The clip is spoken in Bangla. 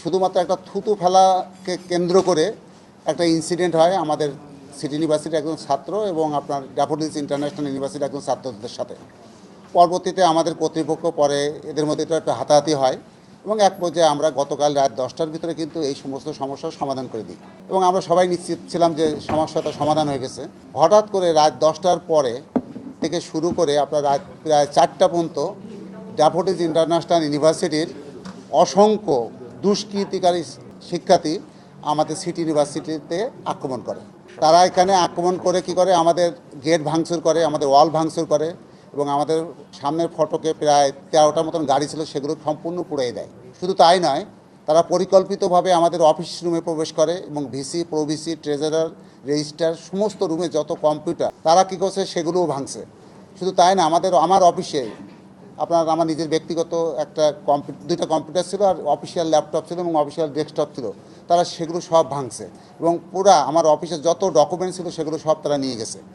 শুধুমাত্র একটা থুতু ফেলাকে কেন্দ্র করে একটা ইনসিডেন্ট হয় আমাদের সিটি ইউনিভার্সিটির একজন ছাত্র এবং আপনার ড্যাফোডিলস ইন্টারন্যাশনাল ইউনিভার্সিটির একজন ছাত্রদের সাথে। পরবর্তীতে আমাদের কর্তৃপক্ষ পরে এদের মধ্যে তো একটা হাতাহাতি হয় এবং এক পর্যায়ে আমরা গতকাল রাত 10টার ভিতরে কিন্তু এই সমস্ত সমস্যার সমাধান করে দিই এবং আমরা সবাই নিশ্চিত ছিলাম যে সমস্যাটা সমাধান হয়ে গেছে। হঠাৎ করে রাত 10টার পরে থেকে শুরু করে আপনার রাত প্রায় 4টা পর্যন্ত ড্যাফোডিলস ইন্টারন্যাশনাল ইউনিভার্সিটির অসংখ্য দুষ্কৃতিকারী শিক্ষার্থী আমাদের সিটি ইউনিভার্সিটিতে আক্রমণ করে। তারা এখানে আক্রমণ করে কি করে, আমাদের গেট ভাঙচুর করে, আমাদের ওয়াল ভাঙচুর করে এবং আমাদের সামনের ফটকে প্রায় 13টার মতন গাড়ি ছিল সেগুলো সম্পূর্ণ পুড়িয়ে দেয়। শুধু তাই নয়, তারা পরিকল্পিতভাবে আমাদের অফিস রুমে প্রবেশ করে এবং ভিসি, প্রভিসি, ট্রেজারার, রেজিস্টার সমস্ত রুমে যত কম্পিউটার তারা কী করছে সেগুলোও ভাঙছে। শুধু তাই না, আমার অফিসে আমার নিজের ব্যক্তিগত দুইটা কম্পিউটার ছিল আর অফিসিয়াল ল্যাপটপ ছিল এবং অফিসিয়াল ডেস্কটপ ছিল, তারা সেগুলো সব ভাঙছে এবং পুরা আমার অফিসের যত ডকুমেন্ট ছিল সেগুলো সব তারা নিয়ে গেছে।